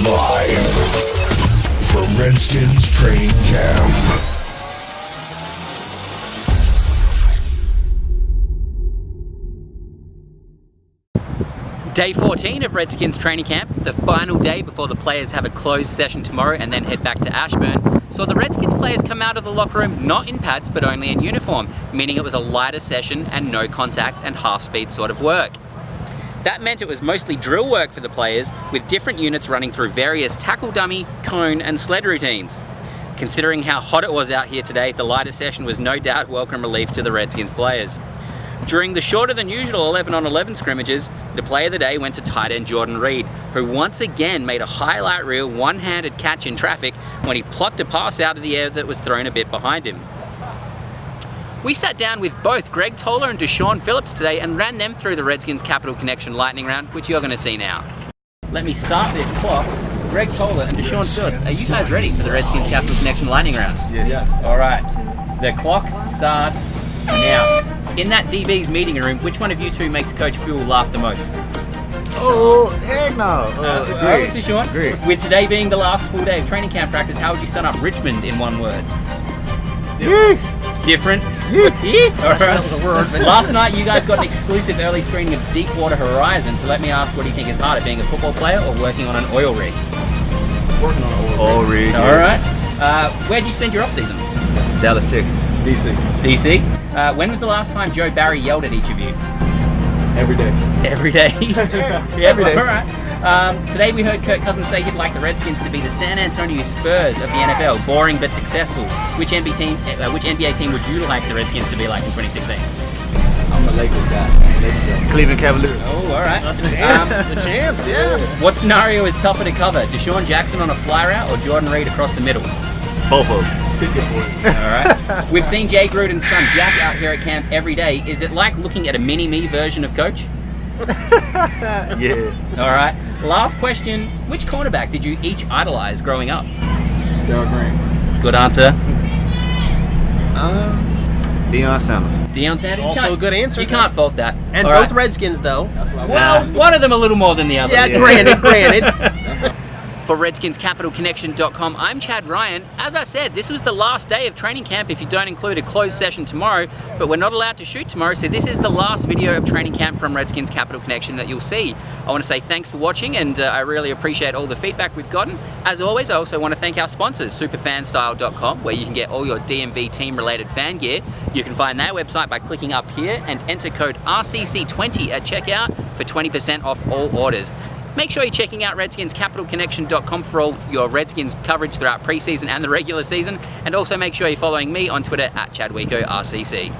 Live from Redskins training camp. Day 14 of Redskins training camp, the final day before the players have a closed session tomorrow and then head back to Ashburn, saw the Redskins players come out of the locker room not in pads but only in uniform, meaning it was a lighter session and no contact and half-speed sort of work. That meant it was mostly drill work for the players, with different units running through various tackle dummy, cone and sled routines. Considering how hot it was out here today, the lighter session was no doubt welcome relief to the Redskins players. During the shorter than usual 11-on-11 scrimmages, the play of the day went to tight end Jordan Reed, who once again made a highlight reel one-handed catch in traffic when he plucked a pass out of the air that was thrown a bit behind him. We sat down with both Greg Toller and Deshaun Phillips today and ran them through the Redskins Capital Connection lightning round, which you're going to see now. Let me start this clock. Greg Toller and Deshaun Phillips, are you guys ready for the Redskins Capital Connection lightning round? Yeah. All right. The clock starts now. In that DB's meeting room, which one of you two makes Coach Fuel laugh the most? Oh, heck no. Great. Deshaun? Great. With today being the last full day of training camp practice, how would you sum up Richmond in one word? Yeah. Different? Yeah. All right. That was a word. Last night you guys got an exclusive early screening of Deepwater Horizon, so let me ask, what do you think is harder, being a football player or working on an oil rig? Working on an oil rig. All right. Where'd you spend your off season? Dallas, Texas. DC. When was the last time Joe Barry yelled at each of you? Every day. Every day? Every day. All right. Today we heard Kirk Cousins say he'd like the Redskins to be the San Antonio Spurs of the NFL, boring but successful. Which NBA team would you like the Redskins to be like in 2016? I'm a Lakers guy. Cleveland Cavaliers. Oh, all right. The champs, yeah. What scenario is tougher to cover? Deshaun Jackson on a fly route or Jordan Reed across the middle? Both of them. All right. We've seen Jay Gruden's son Jack out here at camp every day. Is it like looking at a mini-me version of Coach? Yeah. All right. Last question. Which cornerback did you each idolize growing up? Darryl Green. Good answer. Deion Sanders. Deion Sanders. Also a good answer. You can't fault that. And All both right. Redskins, though. Well, one of them a little more than the other. Yeah, granted. For RedskinsCapitalConnection.com, I'm Chad Ryan. As I said, this was the last day of training camp if you don't include a closed session tomorrow, but we're not allowed to shoot tomorrow, so this is the last video of training camp from Redskins Capital Connection that you'll see. I want to say thanks for watching, and I really appreciate all the feedback we've gotten. As always, I also want to thank our sponsors, superfanstyle.com, where you can get all your DMV team-related fan gear. You can find their website by clicking up here and enter code RCC20 at checkout for 20% off all orders. Make sure you're checking out RedskinsCapitalConnection.com for all your Redskins coverage throughout preseason and the regular season, and also make sure you're following me on Twitter at ChadWeekoRCC.